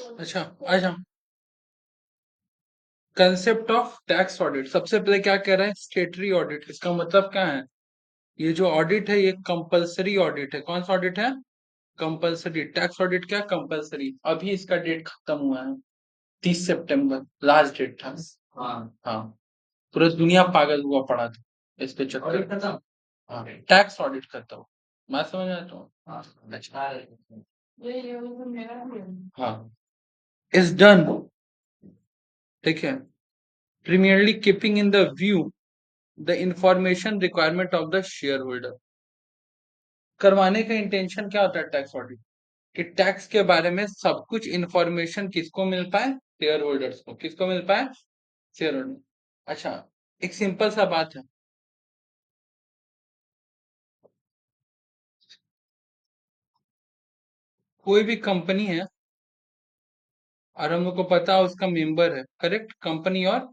अच्छा, अच्छा। Concept of tax audit, सबसे पहले क्या कह रहा है? स्टेटरी ऑडिट। इसका मतलब क्या है? ये जो ऑडिट है ये कंपलसरी ऑडिट है। कौन सा ऑडिट है? कंपलसरी। टैक्स ऑडिट क्या? कंपलसरी। अभी इसका डेट खत्म हुआ है, 30 सितंबर लास्ट डेट था। हाँ हाँ, पूरा दुनिया पागल हुआ पड़ा था इसके चक्कर में। हाँ, टैक्स ऑडिट करता हूँ मैं, समझ आता हूँ। अच्छा, हाँ, इज डन, ठीक है, primarily keeping in the view the information requirement of the shareholder। करवाने का इंटेंशन क्या होता है टैक्स ऑडिट? कि टैक्स के बारे में सब कुछ इंफॉर्मेशन किसको मिल पाए? शेयर होल्डर्स को। किसको मिल पाए? Share holder. अच्छा, एक सिंपल सा बात है, कोई भी कंपनी है और हम लोग को पता है उसका मेंबर है, करेक्ट? कंपनी और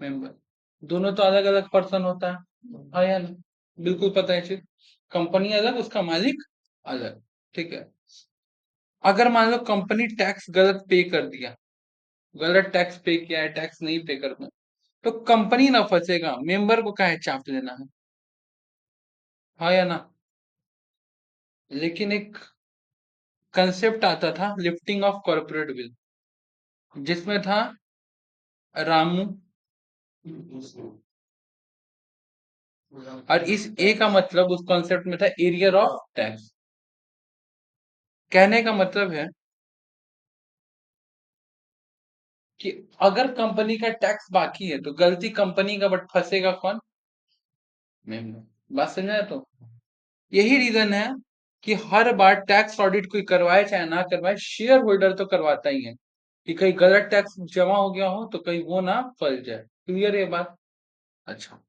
मेंबर दोनों तो अलग अलग पर्सन होता है, हाँ या ना? बिल्कुल पता है चीज। कंपनी अलग, उसका मालिक अलग, ठीक है। अगर मान लो कंपनी टैक्स गलत पे कर दिया, गलत टैक्स पे किया है, टैक्स नहीं पे करना, तो कंपनी ना फंसेगा, मेंबर को काहे चाप लेना है, हाँ या ना? लेकिन एक कंसेप्ट आता था लिफ्टिंग ऑफ कॉर्पोरेट बिल, जिसमें था रामू, और इस ए का मतलब उस कॉन्सेप्ट में था एरियर ऑफ टैक्स। कहने का मतलब है कि अगर कंपनी का टैक्स बाकी है तो गलती कंपनी का, बट फंसेगा कौन? मेंबर। बात समझा? तो यही रीजन है कि हर बार टैक्स ऑडिट कोई करवाए चाहे ना करवाए, शेयर होल्डर तो करवाता ही है, कि कहीं गलत टैक्स जमा हो गया हो तो कहीं वो ना फंस जाए। क्लियर है ये बात? अच्छा,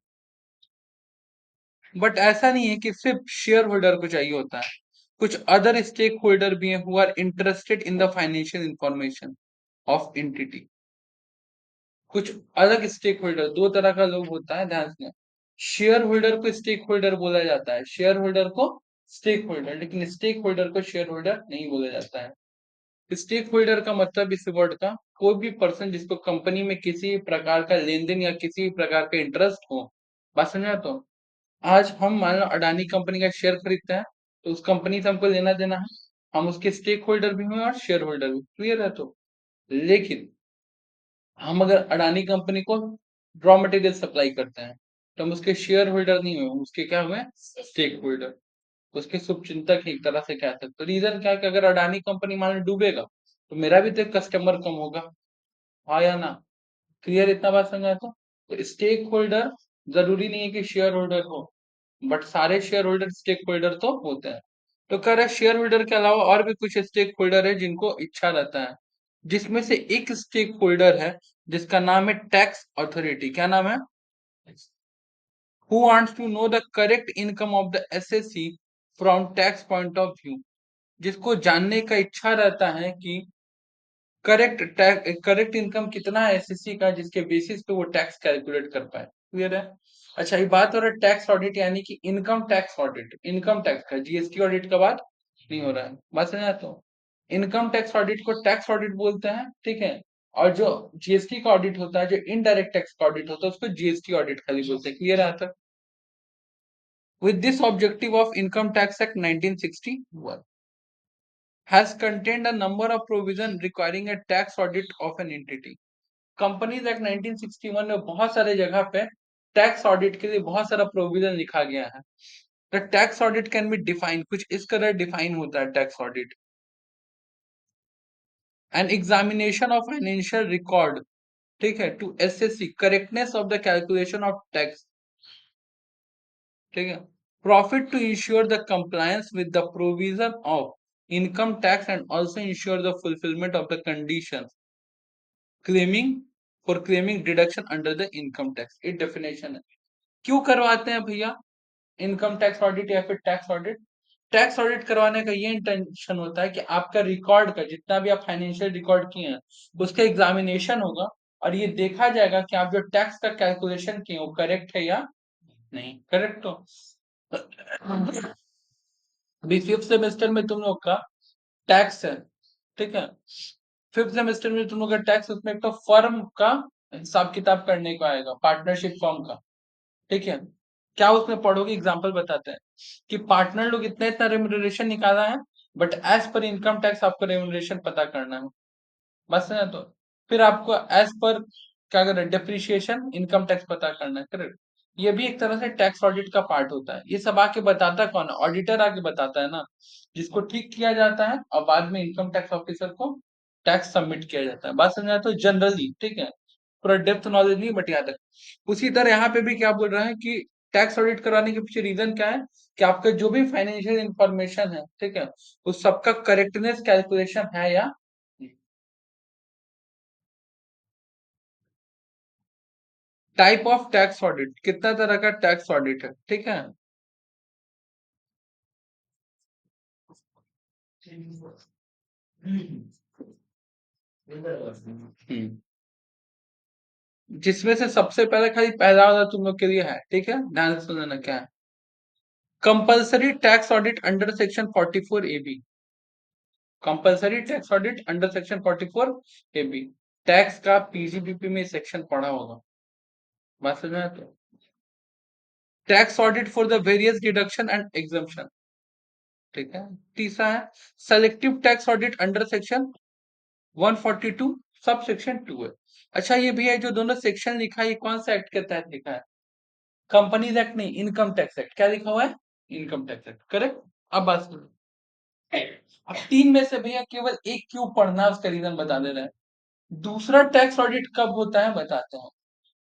बट ऐसा नहीं है कि सिर्फ शेयर होल्डर को चाहिए होता है, कुछ अदर स्टेक होल्डर भी हैं who are interested in the financial information of entity. कुछ अलग स्टेक होल्डर, दो तरह का लोग होता है, ध्यान से। शेयर होल्डर को स्टेक होल्डर बोला जाता है, शेयर होल्डर को स्टेक होल्डर, लेकिन स्टेक होल्डर को शेयर होल्डर नहीं बोला जाता है। स्टेक होल्डर का मतलब इस वर्ड का, कोई भी पर्सन जिसको कंपनी में किसी भी प्रकार का लेन देन या किसी भी प्रकार का इंटरेस्ट हो। बात समझा? तो आज हम मान लो अडानी कंपनी का शेयर खरीदते हैं, तो उस कंपनी से हमको लेना देना है, हम उसके स्टेक होल्डर भी हुए और शेयर होल्डर भी। क्लियर है? तो लेकिन हम अगर अडानी कंपनी को रॉ मटेरियल सप्लाई करते हैं, तो हम उसके शेयर होल्डर नहीं हुए, हम उसके क्या हुए? Stake holder. उसके शुभचिंतक ही एक तरह से कह सकते हो। रीजन क्या है कि अगर अडानी कंपनी मान लो डूबेगा, तो मेरा भी तो एक कस्टमर कम होगा, हाँ या ना? क्लियर? इतना बात समझ आया? तो स्टेक होल्डर जरूरी नहीं है कि शेयर होल्डर हो, बट सारे शेयर होल्डर स्टेक होल्डर तो होते हैं। तो कह रहे शेयर होल्डर के अलावा और भी कुछ स्टेक होल्डर है जिनको इच्छा रहता है, जिसमें से एक स्टेक होल्डर है जिसका नाम है टैक्स अथॉरिटी। क्या नाम है? Who wants to know the correct income of the assessee from tax point of view. जिसको जानने का इच्छा रहता है कि करेक्ट इनकम कितना है एसएससी का, जिसके बेसिस पे वो टैक्स कैलकुलेट कर पाए। क्लियर है? अच्छा, ये बात हो रहा है टैक्स ऑडिट, यानी कि income tax audit, income tax का, जीएसटी ऑडिट का बात नहीं हो रहा है। बात समझ? तो इनकम टैक्स ऑडिट को टैक्स ऑडिट बोलते हैं, ठीक है। और जो जीएसटी का ऑडिट होता है, जो इनडायरेक्ट टैक्स का ऑडिट होता है, उसको जीएसटी ऑडिट खाली बोलते हैं। क्लियर है यहाँ तक? With this objective of Income Tax Act 1961 has contained a number of provisions requiring a tax audit of an entity। Companies act 1961 में बहुत सारे जगह पे टैक्स ऑडिट के लिए बहुत सारा प्रोविजन लिखा गया है। The tax audit can be define, कुछ इस तरह डिफाइन होता है tax audit. An examination of financial record, ठीक है, टू एसएससी correctness of the calculation of tax, ठीक है। Profit to ensure the compliance with the provision of income tax and also ensure the fulfilment of the condition claiming for claiming deduction under the income tax. ये definition है। क्यों करवाते हैं भैया income tax audit या फिर tax audit? Tax audit करवाने का ये इंटेंशन होता है कि आपका रिकॉर्ड का, जितना भी आप फाइनेंशियल रिकॉर्ड किए हैं, उसका एग्जामिनेशन होगा, और ये देखा जाएगा कि आप जो टैक्स का कैलकुलेशन किए वो करेक्ट है या नहीं। करेक्ट? तो अभी फिफ्थ सेमेस्टर में तुम लोग का टैक्स है, ठीक है। फिफ्थ सेमेस्टर में तुम लोग का टैक्स, उसमें एक तो फर्म का हिसाब किताब करने को आएगा, पार्टनरशिप फर्म का। ठीक है, क्या उसमें पढ़ोगे, एग्जाम्पल बताते हैं कि पार्टनर लोग इतना इतना रेम्युनरेशन निकाला है, but as per income tax आपको रेम्युनरेशन पता करना है। बस है तो फिर आपको एज पर क्या कर रहे हैं, डिप्रिशिएशन इनकम टैक्स पता करना है, करेक्ट। ये भी एक तरह से टैक्स ऑडिट का पार्ट होता है। ये सब आके बताता कौन है, ऑडिटर आके बताता है ना, जिसको ठीक किया जाता है और बाद में इनकम टैक्स ऑफिसर को टैक्स सबमिट किया जाता है। बात समझ तो जनरली, ठीक है, पूरा डेप्थ नॉलेज नहीं बट याद रख। उसी तरह यहाँ पे भी क्या बोल रहा है कि टैक्स ऑडिट कराने के पीछे रीजन क्या है, कि आपका जो भी फाइनेंशियल इंफॉर्मेशन है, ठीक है, उस सबका करेक्टनेस कैलकुलेशन है या टाइप ऑफ टैक्स ऑडिट, कितना तरह का टैक्स ऑडिट है, ठीक है। हम्म, जिसमें से सबसे पहले खाली पहला वाला तुम लोग के लिए है, ठीक है, ध्यान से सुनना क्या है। Compulsory tax audit under section 44 A B. Compulsory tax audit under section 44 A B. Tax का पीजीबीपी में सेक्शन पढ़ा होगा, बात समझ में आया तो। Tax audit for the various deduction and exemption, ठीक है। तीसरा है selective tax audit under section 142 sub section 2 है। अच्छा ये भी है, जो दोनों सेक्शन लिखा है, ये कौन सा एक्ट के तहत लिखा है, कंपनीज एक्ट नहीं, इनकम टैक्स एक्ट। क्या लिखा हुआ है, इनकम टैक्स एक्ट, करेक्ट। अब बात सुनो, अब तीन में से भैया केवल एक क्यों पढ़ना है, उसका रीजन बता दे रहे हैं। दूसरा टैक्स ऑडिट कब होता है बताते हैं।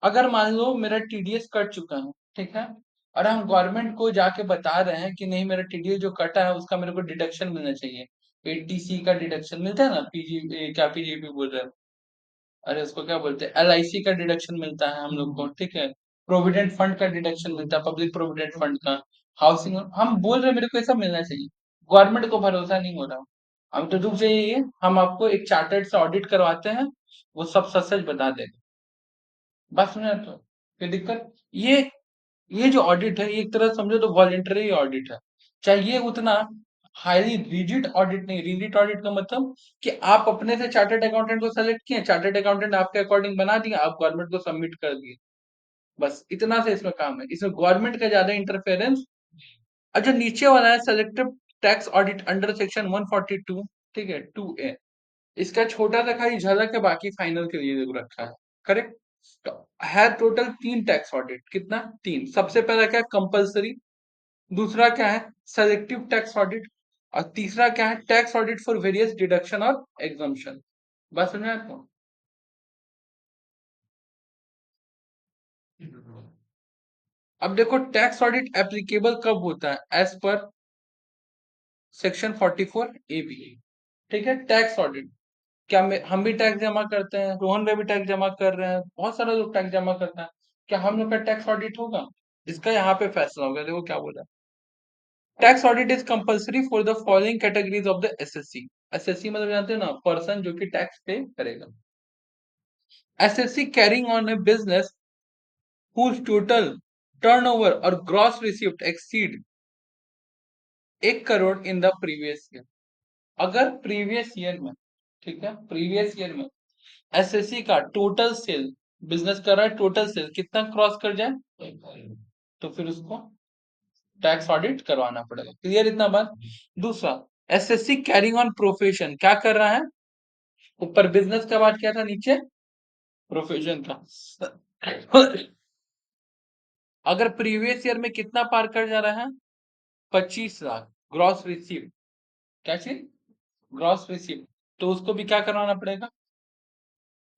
अगर मान लो मेरा टीडीएस कट चुका है, ठीक है, और हम गवर्नमेंट को जाके बता रहे हैं कि नहीं, मेरा टीडीएस जो कटा है उसका मेरे को डिडक्शन मिलना चाहिए, एटीसी का डिडक्शन मिलता है ना, पीजी क्या पीजीपी बोल रहे हैं, अरे उसको क्या बोलते हैं, एलआईसी का डिडक्शन मिलता है हम लोग को, ठीक है, प्रोविडेंट फंड का डिडक्शन मिलता है, पब्लिक प्रोविडेंट फंड का, हाउसिंग, हम बोल रहे हैं मेरे को ये सब मिलना चाहिए। गवर्नमेंट को भरोसा नहीं हो रहा, हम तो रुक जाइए, हम आपको एक चार्टर्ड से ऑडिट करवाते हैं, वो सब सच सच बता देगा। बस सुने तो कोई दिक्कत। ये जो ऑडिट है, ये एक तरह से समझो तो वॉलेंटरी ऑडिट है। चाहिए उतना हाईली रिजिड ऑडिट नहीं, रिजिड ऑडिट का मतलब कि आप अपने से चार्टर्ड अकाउंटेंट को सेलेक्ट किए, चार्टर्ड अकाउंटेंट आपके अकॉर्डिंग बना दिया, आप गवर्नमेंट को सबमिट कर दिए, बस इतना से इसमें काम है, इसमें गवर्नमेंट का ज्यादा इंटरफेरेंस। और जो नीचे वाला है selective tax audit under section 142, ठीक है, 2A, इसका छोटा सा खाली झलक है, बाकी फाइनल के लिए रखा है, करेक्ट। तो है टोटल तीन टैक्स ऑडिट, कितना, तीन। सबसे पहला क्या है, कंपलसरी। दूसरा क्या है, सेलेक्टिव टैक्स ऑडिट। और तीसरा क्या है, tax audit for various deduction और एग्जम्पशन। बस समझ में आया आपको? अब देखो टैक्स ऑडिट एप्लीकेबल कब होता है, as per section 44 A B, ठीक है। टैक्स ऑडिट, क्या हम भी टैक्स जमा करते हैं, रोहन भाई भी टैक्स जमा कर रहे हैं, बहुत सारे लोग टैक्स जमा करते हैं, क्या हम लोग का टैक्स ऑडिट होगा, जिसका यहाँ पे फैसला होगा। देखो क्या बोला, tax audit is compulsory for the following categories of the SSC. SSC मतलब जानते हैं ना, पर्सन जो कि टैक्स पे करेगा। SSC carrying on A business whose total turnover और gross received exceed 1 crore in the previous year. अगर प्रीवियस ईयर में, ठीक है, प्रीवियस ईयर में एसएससी का टोटल सेल, बिजनेस कर रहा है, टोटल सेल कितना क्रॉस कर जाए, तो फिर उसको टैक्स ऑडिट करवाना पड़ेगा। क्लियर इतना बात। दूसरा, एसएससी कैरिंग ऑन प्रोफेशन, क्या कर रहा है, ऊपर बिजनेस का बात किया था, नीचे प्रोफेशन का। अगर प्रीवियस ईयर में कितना पार कर जा रहा है, 25 लाख ग्रॉस रिसीव, क्या चीज, ग्रॉस रिसीव, तो उसको भी क्या करवाना पड़ेगा,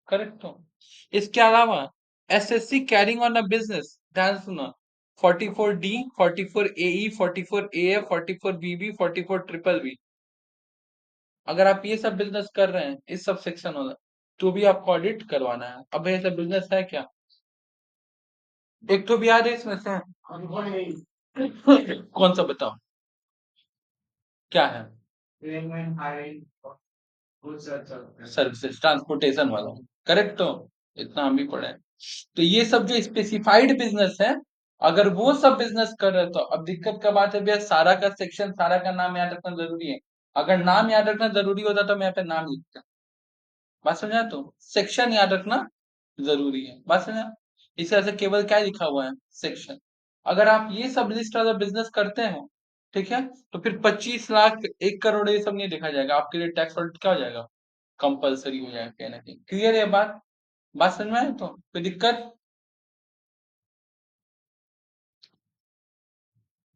करेक्ट हो। इसके अलावा SSC carrying on a business, ध्यान सुना, 44D, 44AE, 44AF, 44BB, 44BBB, अगर आप ये सब बिजनेस कर रहे हैं, इस सब सेक्शन वाला, तो भी आपको ऑडिट करवाना है। अब ये सब बिजनेस है क्या, एक तो भी याद है इसमें से, कौन सा बताओ, क्या है, सर्विसेज ट्रांसपोर्टेशन वाला, करेक्ट हो, इतना हम भी पढ़े हैं। तो ये सब जो स्पेसिफाइड बिजनेस है, अगर वो सब बिजनेस कर रहे हो, तो अब दिक्कत का बात है भैया, सारा का सेक्शन, सारा का नाम याद रखना जरूरी है। अगर नाम याद रखना जरूरी होता तो मैं यहाँ पे नाम लिखता, बात समझा? तो सेक्शन याद रखना जरूरी है, बात समझा? इस तरह से केवल क्या लिखा हुआ है, सेक्शन। अगर आप ये सब लिस्ट वाला बिजनेस करते हो, ठीक है, तो फिर 25 लाख 1 करोड़ ये सब नहीं देखा जाएगा, आपके लिए टैक्स ऑडिट क्या हो जाएगा, कंपलसरी हो जाएगा कहीं ना कहीं। क्लियर है बात समझ में आए? तो कोई दिक्कत?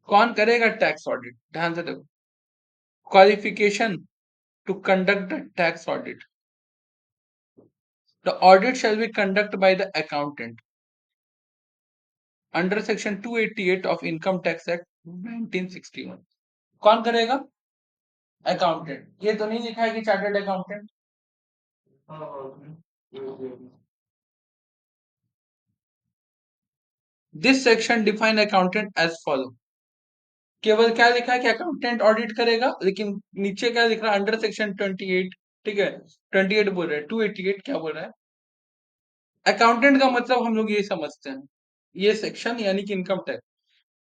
कौन करेगा टैक्स ऑडिट, ध्यान से देखो। Qualification to conduct the tax audit, the audit shall be conducted by the accountant under section 288 of income tax act 1961। कौन करेगा? अकाउंटेंट। ये तो नहीं लिखा है कि chartered accountant. This section define accountant as follow. केवल क्या लिखा है कि अकाउंटेंट ऑडिट करेगा, लेकिन नीचे क्या लिख रहा है, अंडर सेक्शन 28, ठीक है, 28 बोल रहा है, 288 क्या बोल रहा है? अकाउंटेंट का मतलब हम लोग ये समझते हैं, ये सेक्शन यानी कि इनकम टैक्स,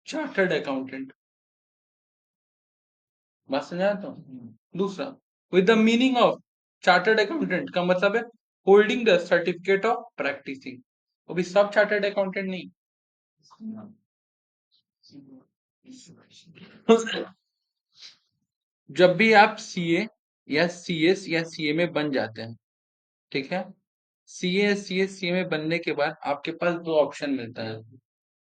चार्टर्ड अकाउंटेंट। बात समझा? तो दूसरा, with the meaning of chartered accountant का मतलब है holding the certificate of practising. वो भी सब चार्टर्ड अकाउंटेंट नहीं। जब भी आप सीए या सीएस या सीए में बन जाते हैं, ठीक है, सीए सीएस सीए में बनने के बाद आपके पास दो ऑप्शन मिलता है,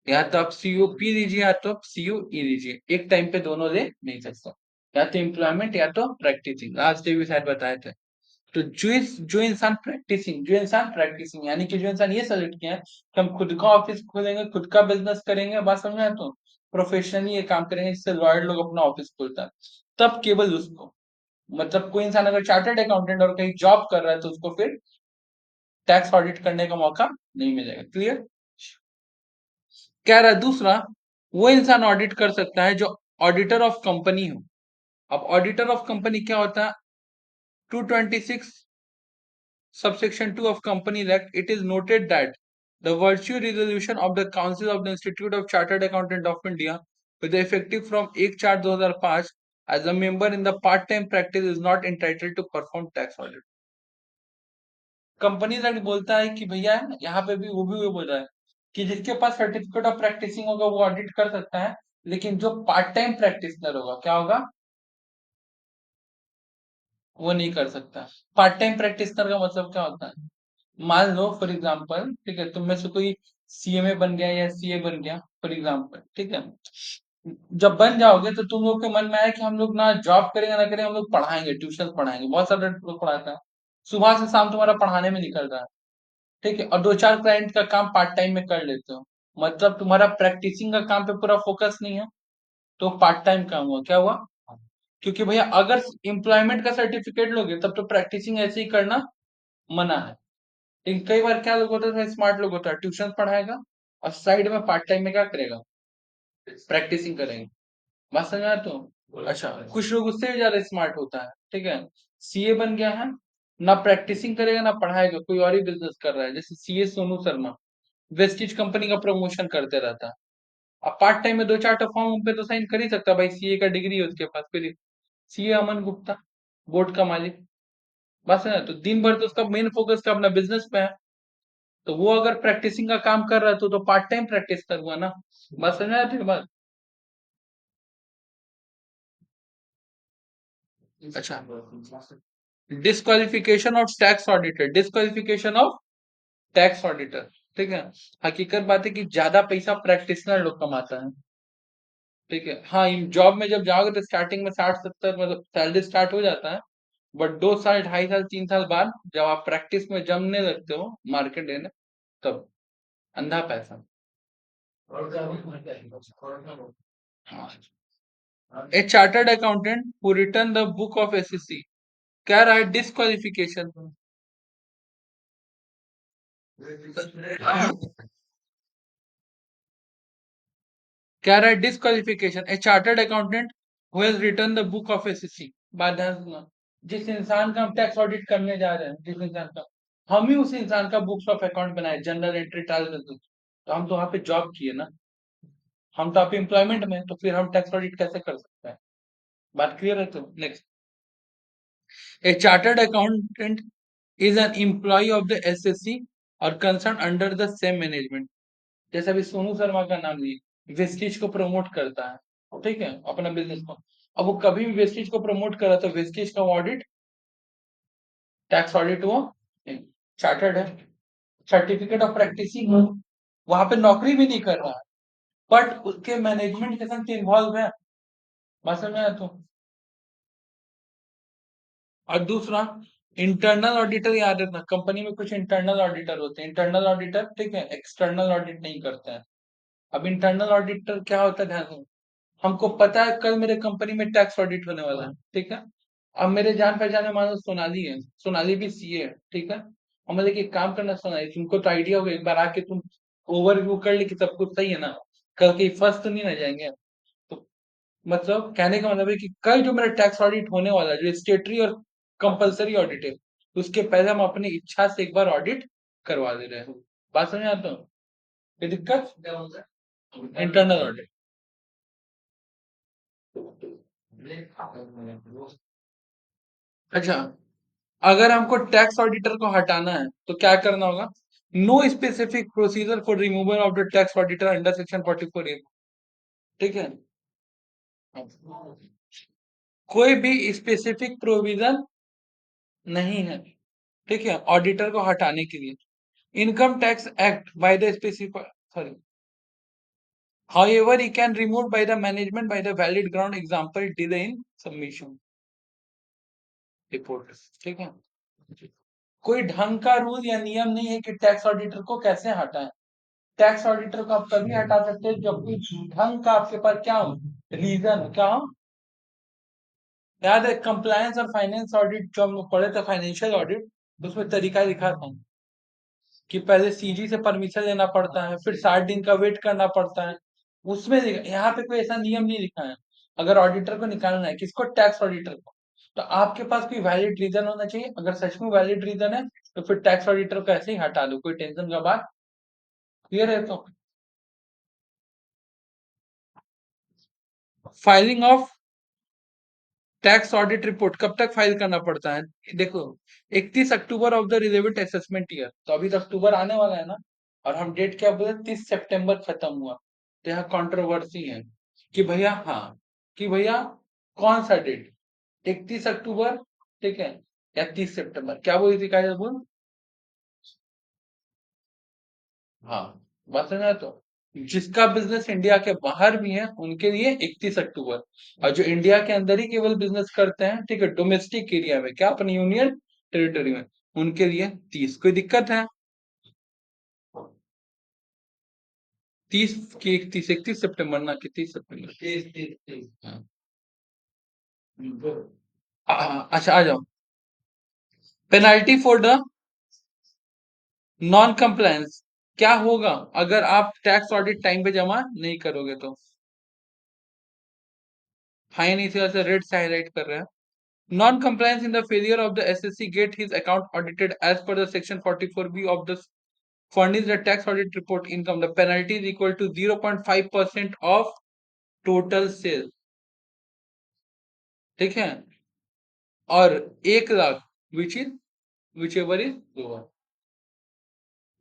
या तो आप सीओ पी लीजिए या तो आप सीओ ई लीजिए, एक टाइम पे दोनों ले नहीं सकते, या तो एम्प्लॉयमेंट या तो प्रैक्टिसिंग। लास्ट डे भी शायद बताए थे। तो जो इंसान प्रैक्टिसिंग यानी कि जो इंसान ये सेलेक्ट किया है कि हम खुद का ऑफिस खोलेंगे, खुद का बिजनेस करेंगे, बात समझ में आया? तो प्रोफेशनली ये काम करेंगे, जिससे लॉयर लोग अपना ऑफिस खोलता है, तब केवल उसको, मतलब कोई इंसान अगर चार्टर्ड अकाउंटेंट और कहीं जॉब कर रहा है तो उसको फिर टैक्स ऑडिट करने का मौका नहीं मिलेगा। क्लियर? कह रहा है दूसरा, वो इंसान ऑडिट कर सकता है जो ऑडिटर ऑफ कंपनी हो। अब ऑडिटर ऑफ कंपनी क्या होता है? 226 subsection 2 of Companies Act, it is noted that the virtue resolution of the Council of the Institute of Chartered Accountant of India with effective from 1/4/2005 as a member in the part-time practice is not entitled to perform tax audit। Companies act बोलता है कि भैया यहाँ पे भी वो बोल रहा है कि जिसके पास सर्टिफिकेट ऑफ प्रैक्टिसिंग होगा वो ऑडिट कर सकता है, लेकिन जो पार्ट टाइम प्रैक्टिशनर होगा क्या होगा, वो नहीं कर सकता। पार्ट टाइम प्रैक्टिशनर का मतलब क्या होता है? मान लो फॉर एग्जांपल, ठीक है, तुम में से कोई सीएमए बन गया या सीए बन गया फॉर एग्जांपल, ठीक है, जब बन जाओगे तो तुम लोग के मन में आया कि हम लोग ना जॉब करेंगे ना करेंगे, हम लोग पढ़ाएंगे, ट्यूशन पढ़ाएंगे, बहुत सारे लोग पढ़ाते हैं, सुबह से शाम तुम्हारा पढ़ाने में निकल रहा है, ठीक है, और दो चार क्लाइंट का काम पार्ट टाइम में कर लेते हो, मतलब तुम्हारा प्रैक्टिसिंग का काम पे पूरा फोकस नहीं है, तो पार्ट टाइम काम हुआ, क्या हुआ? क्योंकि भैया अगर एम्प्लॉयमेंट का सर्टिफिकेट लोगे तब तो प्रैक्टिसिंग ऐसे ही करना मना है। लेकिन कई बार क्या लोग होते हैं, स्मार्ट लोग होता है, ट्यूशन पढ़ाएगा और साइड में पार्ट टाइम में क्या करेगा, प्रैक्टिसिंग करेंगे। बात समझ में आया? तो अच्छा, कुछ लोग उससे भी ज्यादा स्मार्ट होता है, ठीक है, सीए बन गया है, ना प्रैक्टिसिंग करेगा ना पढ़ाएगा, कोई और ही बिजनेस कर रहा है, जैसे CA Sonu Sharma Vestige company का प्रमोशन करते रहता है, अब पार्ट टाइम में दो चार फॉर्म पे तो साइन कर ही सकता है, भाई सीए का डिग्री है उसके पास। फिर सीए अमन गुप्ता, बोर्ड का मालिक, बस है, तो दिन भर तो उसका मेन फोकस का अपना बिजनेस पे है, तो वो अगर प्रैक्टिसिंग का काम कर रहा है तो पार्ट टाइम प्रैक्टिस कर हुआ ना। बस समझ में आती है बात? अच्छा, disqualification of tax auditor, disqualification of tax auditor, ठीक है, हकीकत बात है कि ज्यादा पैसा प्रैक्टिशनर लोग कमाता है, ठीक है, हाँ, जॉब में जब जाओगे तो स्टार्टिंग में 60-70 मतलब सैलरी स्टार्ट हो जाता है, बट 2 साल 2.5 साल 3 साल बाद जब आप प्रैक्टिस में जमने लगते हो, मार्केट लेने, तब अंधा पैसा। हाँ, a chartered accountant who return the book of SSC, कह रहा है डिस्क्वालिफिकेशन, कह रहा है disqualification, a chartered accountant who has return the book of SSC. बात ध्यान से सुनना, जिस इंसान का हम टैक्स ऑडिट करने जा रहे हैं, जिस इंसान का, हम ही उस इंसान का बुक्स ऑफ अकाउंट बनाए, जनरल एंट्री टाल, तो हम तो वहां पे जॉब किए ना, हम तो आप एम्प्लॉयमेंट में, तो फिर हम टैक्स ऑडिट कैसे कर सकते हैं? बात क्लियर है? तो next, a chartered accountant is an employee of the SSC और concern under the same management. जैसे अभी सोनू शर्मा का नाम लीजिए, वेस्टिज को प्रमोट करता है, ठीक है, अपना बिजनेस को। अब वो कभी भी वेस्टिज को प्रमोट कर रहा तो वेस्टिज का ऑडिट, टैक्स ऑडिट वो चार्टर्ड है, सर्टिफिकेट ऑफ प्रैक्टिसिंग वहां पे नौकरी भी नहीं कर रहा है, बट उसके मैनेजमेंट के साथ इन्वॉल्व है। बात समझ में आया तो। और दूसरा, इंटरनल ऑडिटर याद रखना, कंपनी में कुछ इंटरनल ऑडिटर होते हैं, इंटरनल ऑडिटर, ठीक है, एक्सटर्नल ऑडिट नहीं करते हैं। अब इंटरनल ऑडिटर क्या होता है, ध्यान से, हमको पता है कल मेरे कंपनी में टैक्स ऑडिट होने वाला है, ठीक है। अब मेरे जान पहचान में मान लो सोनाली है, सोनाली भी सीए है, ठीक है। और मतलब एक काम करना सोनाली, तुमको तो आइडिया होगा, एक बार आके तुम ओवरव्यू कर ले कि सब कुछ सही है ना, कल कहीं फंस तो नहीं ना जाएंगे। तो मतलब कहने का मतलब है कि कल जो मेरा टैक्स ऑडिट होने वाला है, जो स्टेटरी और कंपलसरी ऑडिट है, उसके पहले हम अपनी इच्छा से एक बार ऑडिट करवा दे रहे हैं। बात समझ आता हूँ, कोई दिक्कत, इंटरनल ऑडिट। अच्छा, अगर हमको टैक्स ऑडिटर को हटाना है तो क्या करना होगा? No specific procedure for removal of the tax auditor under section 44A, ठीक है। कोई भी स्पेसिफिक प्रोविजन नहीं है, ठीक है, ऑडिटर को हटाने के लिए। Income tax act by the specific, sorry, however he can remove by the management by the valid ground, example delay in submission report, ठीक है। कोई ढंग का रूल या नियम नहीं है कि टैक्स ऑडिटर को कैसे हटाएं। टैक्स ऑडिटर को आप तभी हटा सकते हैं जब कोई ढंग का आपके पास क्या हो, रीजन क्या हो। याद है कंप्लायंस और फाइनेंस ऑडिट जो हम लोग पढ़े थे, फाइनेंशियल ऑडिट, उसमें तरीका लिखा था कि पहले सीजी से परमिशन लेना पड़ता है, फिर 60 दिन का वेट करना पड़ता है। उसमें यहाँ पे कोई ऐसा नियम नहीं लिखा है। अगर ऑडिटर को निकालना है, किसको, टैक्स ऑडिटर को, तो आपके पास कोई वैलिड रीजन होना चाहिए। अगर सच में वैलिड रीजन है तो फिर टैक्स ऑडिटर को ऐसे ही हटा दो, कोई टेंशन का बात। क्लियर है तो। Filing of tax audit report कब तक फाइल करना पड़ता है? देखो, 31 October of the relevant assessment year, तो अभी तो अक्टूबर आने वाला है ना, और हम डेट क्या बोले, 30 सितंबर खत्म हुआ। तो यहाँ कंट्रोवर्सी है कि भैया, हाँ, कि भैया कौन सा डेट, 31 अक्टूबर, ठीक है, या 30 सितंबर, क्या बोली थी कायदे बोल। हाँ, बात समझा तो। जिसका बिजनेस इंडिया के बाहर भी है उनके लिए 31 अक्टूबर, और जो इंडिया के अंदर ही केवल बिजनेस करते हैं, ठीक है, डोमेस्टिक एरिया में, क्या अपनी यूनियन टेरिटरी में, उनके लिए 30। कोई दिक्कत है? 30 की 31, 31 सितंबर ना कि 30 सितंबर, 30 30 हाँ। अच्छा, आ जाओ। Penalty for the non compliance, क्या होगा अगर आप टैक्स ऑडिट टाइम पे जमा नहीं करोगे तो? फाइन, इसी वजह से रेड से हाईलाइट कर रहे हैं। Non-compliance in the failure of the SSC get his account audited as per the section 44B of the furnish the tax audit report income. The penalty is equal to 0.5% of total sale, ठीक है, और 1 lakh, which ever is lower,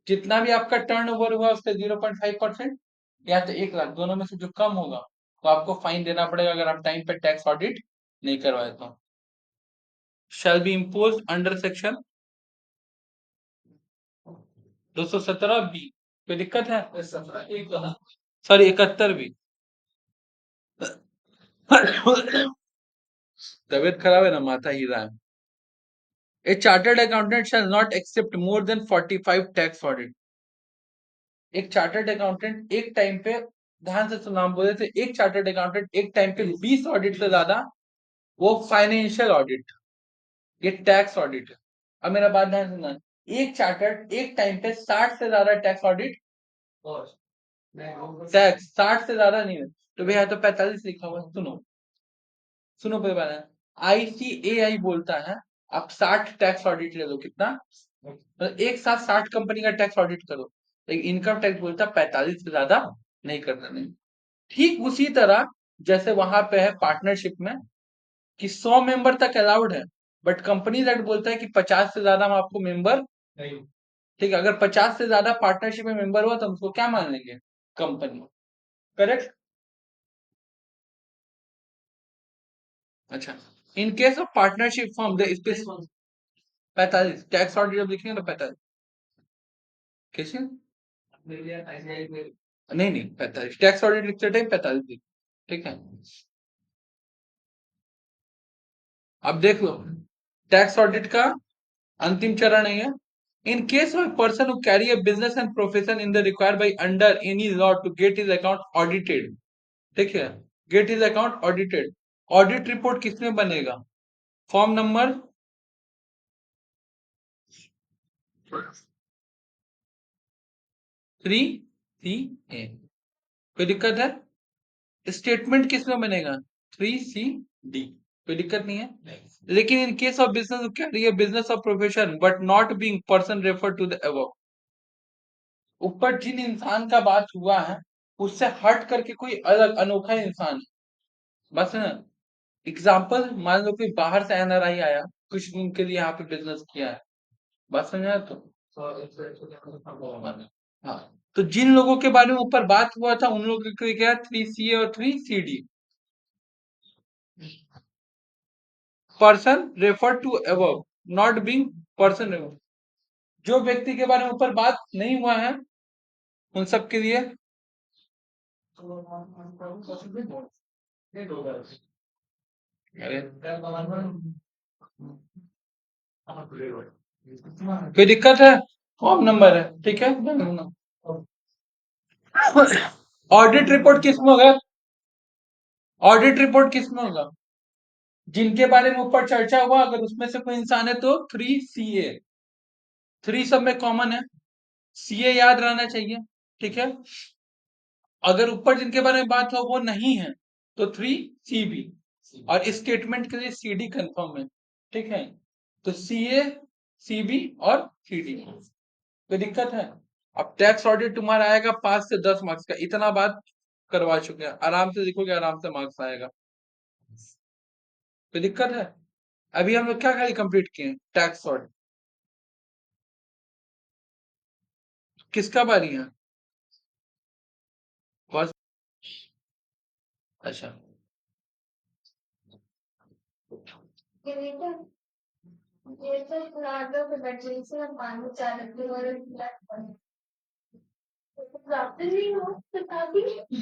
जितना भी आपका turn over हुआ उसका 0.5%, या तो 1 लाख, दोनों में से जो कम होगा तो आपको फाइन देना पड़ेगा अगर आप टाइम पे टैक्स ऑडिट नहीं करवाए तो। Shall be impose under section 217 B. कोई दिक्कत है? सॉरी, 71 भी। तबीयत खराब है ना, माथा ही रहा है। A chartered accountant shall not accept more than 45 tax audit. एक चार्टर्ड अकाउंटेंट एक टाइम पे, ध्यान से सुना, हम बोले थे एक चार्टर्ड अकाउंटेंट एक टाइम पे 20 ऑडिट से ज्यादा, वो फाइनेंशियल ऑडिट, ये टैक्स ऑडिट है। अब मेरा बात ध्यान से सुनना, एक चार्टर्ड एक टाइम पे 60 से ज्यादा टैक्स ऑडिट, टैक्स 60 से ज्यादा नहीं है, तो भैया तो 45 लिखा हुआ है। सुनो, सुनो पे बात, आईसीएआई बोलता है आप 60 टैक्स ऑडिट ले लो, कितना, तो एक साथ 60 कंपनी का टैक्स ऑडिट करो, लेकिन इनकम टैक्स बोलता है 45 से ज्यादा नहीं करना, नहीं। ठीक उसी तरह जैसे वहां पे है पार्टनरशिप में कि 100 मेंबर तक अलाउड है, बट कंपनी दैट बोलता है कि 50 से ज्यादा हम आपको मेंबर, ठीक है, अगर 50 से ज्यादा पार्टनरशिप में मेंबर हुआ तो हम उसको क्या मान लेंगे, कंपनी। करेक्ट। अच्छा, इन case of partnership form the space 45 tax audit जब लिखेंगे तो 45 कैसे, नहीं नहीं 45 टैक्स ऑडिट लिखते टाइम 45 लिख, ठीक है। अब देख लो, टैक्स ऑडिट का अंतिम चरण है ये। In case of person who carry a business and profession in the required by under any law to get his account audited, ठीक है, get his account audited, audit report किसमें बनेगा, फॉर्म नंबर 3CA। कोई दिक्कत है, statement किसमें बनेगा, 3CD, कोई दिक्कत नहीं है। लेकिन in case of business carry a business of profession but not being person refer to the above, ऊपर जिन इंसान का बात हुआ है उससे हट करके कोई अलग अनोखा इंसान है, बस है। एग्जाम्पल, मान लो कोई बाहर से NRI आया, कुछ दिन के लिए यहाँ पे बिजनेस किया है, बात समझा तो। हाँ, तो जिन लोगों के बारे में ऊपर बात हुआ था उन लोगों को क्या, 3CA और 3CD, person refer to above, not being person, जो व्यक्ति के बारे में ऊपर बात नहीं हुआ है उन सब के लिए अरे कोई दिक्कत है, फॉर्म नंबर है, ठीक है। ऑडिट रिपोर्ट किस में होगा, ऑडिट रिपोर्ट किस में होगा, जिनके बारे में ऊपर चर्चा हुआ अगर उसमें से कोई इंसान है तो 3CA, 3 सब में कॉमन है, CA याद रहना चाहिए, ठीक है। अगर ऊपर जिनके बारे में बात हो वो नहीं है तो 3CB, और स्टेटमेंट के लिए CD कंफर्म है, ठीक है। तो CA, CB और CD, कोई दिक्कत है। अब टैक्स ऑडिट तुम्हारा आएगा 5 से 10 मार्क्स का, इतना बात करवा चुके हैं, आराम से लिखोगे आराम से मार्क्स आएगा, कोई दिक्कत है। अभी हम लोग क्या खाली कंप्लीट किए, टैक्स ऑडिट, किसका बारी है, बस। अच्छा,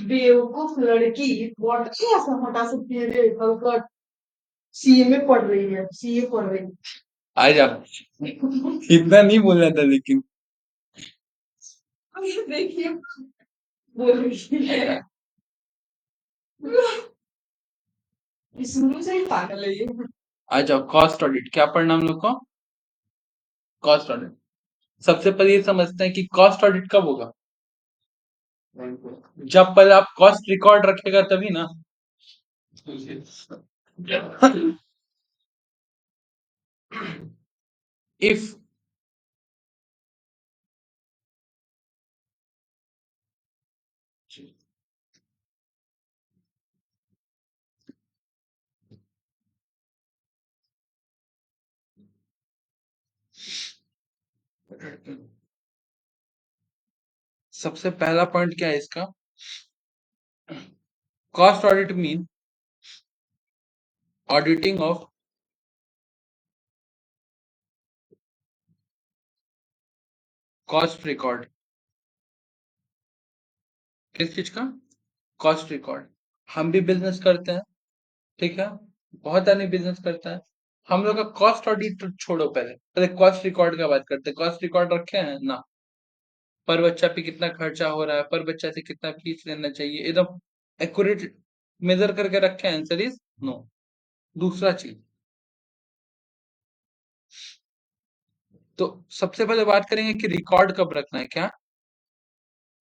बेवकूफ लड़की, व्हाट कैसे हटा सकती है रे, कल सीए में पढ़ रही है, सीए पढ़ रही है। आ जा, इतना नहीं बोलना था लेकिन। देखिए, बोल रही है, शुरू से ही पागल है ये। आ जाओ, कॉस्ट ऑडिट क्या पढ़ना हम लोग को, कॉस्ट ऑडिट। सबसे पहले ये समझते हैं कि कॉस्ट ऑडिट कब होगा, जब पहले आप कॉस्ट रिकॉर्ड रखेगा तभी ना। इफ सबसे पहला पॉइंट क्या है इसका, cost audit mean auditing of cost record, किस चीज का, कॉस्ट रिकॉर्ड। हम भी बिजनेस करते हैं, ठीक है, बहुत आदमी बिजनेस करता है, हम लोग का कॉस्ट ऑडिट छोड़ो, पहले पहले कॉस्ट रिकॉर्ड का बात करते हैं। कॉस्ट रिकॉर्ड रखे हैं ना, पर बच्चा पे कितना खर्चा हो रहा है, पर बच्चा से कितना फीस लेना चाहिए, एकदम एक्यूरेट मेजर करके रखे हैं, आंसर इज नो। दूसरा चीज, तो सबसे पहले बात करेंगे कि रिकॉर्ड कब रखना है, क्या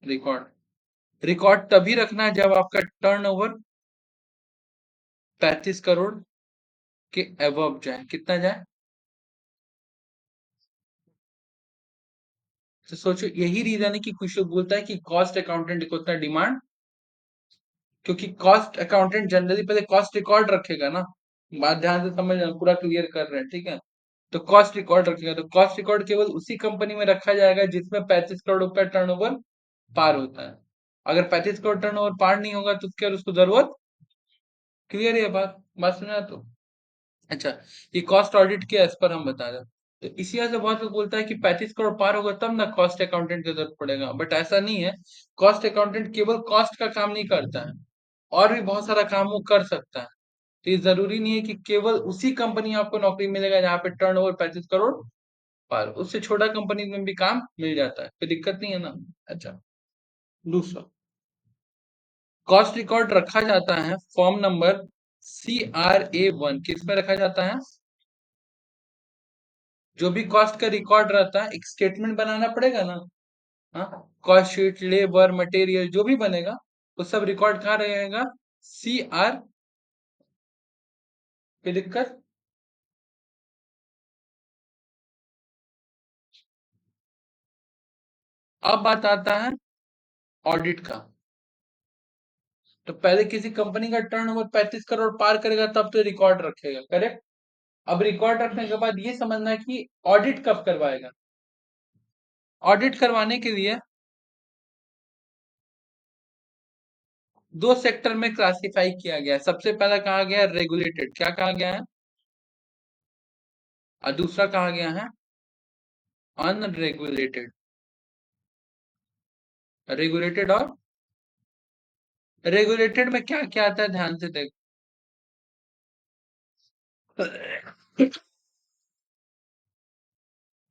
रिकॉर्ड, रिकॉर्ड तभी रखना है जब आपका टर्नओवर 35 करोड़ के अबव जाए, कितना जाए, तो सोचो यही रीजन है कि कुछ लोग बोलता है कि कॉस्ट अकाउंटेंट को उतना डिमांड, क्योंकि कॉस्ट अकाउंटेंट जनरली पहले कॉस्ट रिकॉर्ड रखेगा ना, बात ध्यान से समझ रहे हैं, पूरा क्लियर कर रहे हैं, ठीक है। तो कॉस्ट रिकॉर्ड रखेगा, तो कॉस्ट रिकॉर्ड केवल उसी कंपनी में रखा जाएगा जिसमें 35 करोड़ रुपया टर्नओवर पार होता है। अगर 35 करोड़ टर्नओवर पार नहीं होगा तो उसके बाद उसको जरूरत, क्लियर है ये बात सुना तो। अच्छा, ये कॉस्ट ऑडिट के एज पर हम बता रहे हैं। तो इसी वजह से बहुत लोग बोलता है कि 35 करोड़ पार होगा तब ना कॉस्ट अकाउंटेंट की जरूरत पड़ेगा, बट ऐसा नहीं है। कॉस्ट अकाउंटेंट केवल कॉस्ट का काम नहीं करता है, और भी बहुत सारा काम वो कर सकता है। तो ये जरूरी नहीं है कि केवल उसी कंपनी में आपको नौकरी मिलेगा जहाँ पे टर्नओवर 35 करोड़ पार, उससे छोटा कंपनी में भी काम मिल जाता है, कोई दिक्कत नहीं है ना। अच्छा, दूसरा, कॉस्ट रिकॉर्ड रखा जाता है फॉर्म नंबर CRA1, किस में रखा जाता है? जो भी कॉस्ट का रिकॉर्ड रहता है, एक स्टेटमेंट बनाना पड़ेगा ना। हाँ, कॉस्ट शीट, लेबर, मटेरियल जो भी बनेगा वो सब रिकॉर्ड कहाँ रहेगा? CR। कोई दिक्कत? अब बात आता है ऑडिट का। तो पहले किसी कंपनी का टर्नओवर 35 करोड़ पार करेगा तब तो रिकॉर्ड रखेगा, करेक्ट। अब रिकॉर्ड रखने के बाद ये समझना है कि ऑडिट कब करवाएगा। ऑडिट करवाने के लिए दो सेक्टर में क्लासिफाई किया गया है। सबसे पहला कहा गया है रेगुलेटेड, क्या कहा गया है? और दूसरा कहा गया है अनरेगुलेटेड। रेगुलेटेड और रेगुलेटेड में क्या क्या आता है, ध्यान से देख।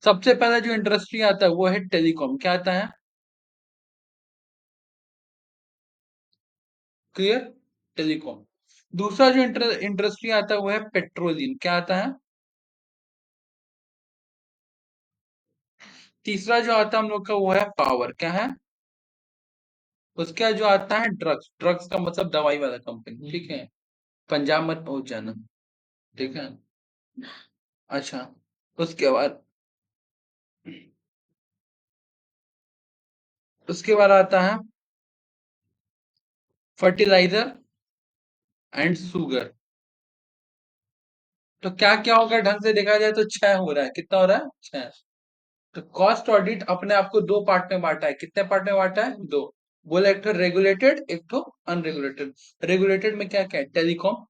सबसे पहला जो इंडस्ट्री आता है वो है टेलीकॉम, क्या आता है? Clear, telecom. दूसरा जो इंडस्ट्री आता है वो है पेट्रोलियम, क्या आता है? तीसरा जो आता है हम लोग का वो है पावर, क्या है? उसके बाद जो आता है ड्रग्स, ड्रग्स का मतलब दवाई वाला कंपनी, ठीक है। पंजाब मत पहुंच जाना, ठीक है। अच्छा, उसके बाद आता है फर्टिलाइजर एंड शुगर। तो क्या क्या होगा, ढंग से देखा जाए तो छह हो रहा है, कितना हो रहा है? छह। तो कॉस्ट ऑडिट अपने आप को दो पार्ट में बांटा है, कितने पार्ट में बांटा है? दो। बोला, एक तो रेगुलेटेड, एक तो अनरेगुलेटेड। रेगुलेटेड में क्या क्या है? Telecom,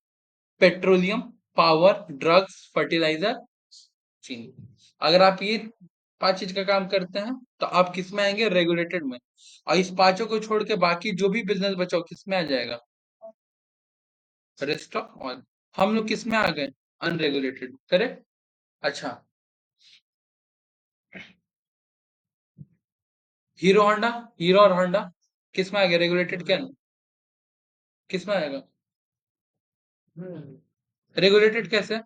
petroleum, power, drugs, fertilizer, चीनी। अगर आप ये पांच चीज का काम करते हैं तो आप किस में आएंगे? रेगुलेटेड में। और इस पांचों को छोड़ के बाकी जो भी बिजनेस बचा हो किस में आ जाएगा? Rest of all. हम लोग किस में आ गए? Unregulated, correct. अच्छा, हीरो होंडा, हीरो और होंडा किस में आ गया? रेगुलेटेड क्या नहीं? किस में आएगा? रेगुलेटेड कैसे?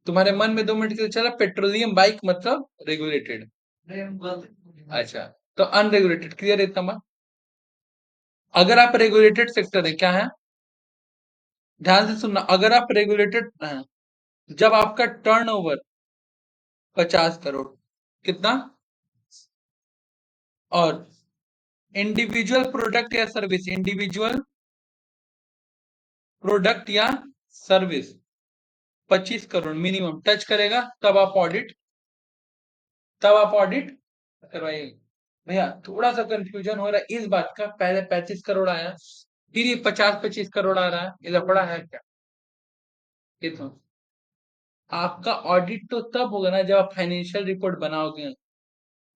तुम्हारे मन में 2 मिनट के लिए चला पेट्रोलियम बाइक मतलब रेगुलेटेड। अच्छा, तो अनरेगुलेटेड, क्लियर है इतना बात? अगर आप रेगुलेटेड सेक्टर है, क्या है? ध्यान से सुनना, अगर आप रेगुलेटेड हैं, जब आपका टर्नओवर 50 करोड़, कितना? और इंडिविजुअल प्रोडक्ट या सर्विस, इंडिविजुअल प्रोडक्ट या सर्विस 25 करोड़ मिनिमम टच करेगा तब आप ऑडिट करवाइए। भैया थोड़ा सा कंफ्यूजन हो रहा है इस बात का, पहले 35 करोड़ आया, फिर ये 50-25 करोड़ आ रहा है, ये लफड़ा है क्या? ये तो आपका ऑडिट तो तब होगा ना जब आप फाइनेंशियल रिपोर्ट बनाओगे,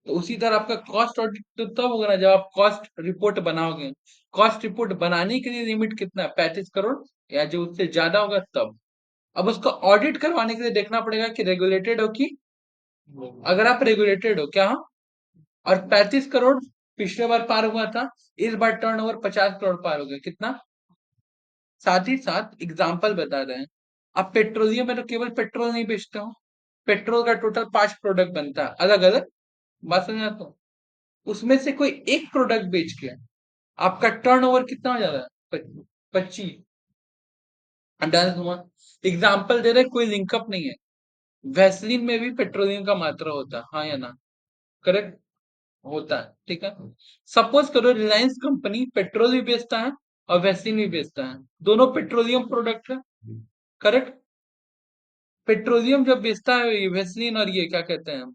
तो उसी तरह आपका कॉस्ट ऑडिट तो तब होगा ना जब आप कॉस्ट रिपोर्ट बनाओगे। कॉस्ट रिपोर्ट बनाने के लिए लिमिट कितना है? 35 करोड़, या जो उससे ज्यादा होगा तब। अब उसको ऑडिट करवाने के लिए देखना पड़ेगा कि रेगुलेटेड हो कि, अगर आप रेगुलेटेड हो क्या, और 35 करोड़ पिछले बार पार हुआ था, इस बार टर्नओवर 50 करोड़ पार हो गया, कितना? साथ ही साथ एग्जाम्पल बता रहे हैं, आप पेट्रोलियम में तो केवल पेट्रोल नहीं बेचते हो, पेट्रोल का टोटल 5 प्रोडक्ट बनता है अलग अलग, बात समझ आता हूँ। उसमें से कोई एक प्रोडक्ट बेच के आपका टर्नओवर कितना हो जाता है? 25। अंदाजा हुआ, एग्जाम्पल दे रहे, कोई लिंकअप नहीं है। वैसलीन में भी पेट्रोलियम का मात्रा होता है, हाँ या ना? करेक्ट, होता है, ठीक है। सपोज करो रिलायंस कंपनी पेट्रोल भी बेचता है और वैसलीन भी बेचता है, दोनों पेट्रोलियम प्रोडक्ट है, करेक्ट। पेट्रोलियम जब बेचता है वेसलिन और ये क्या कहते हैं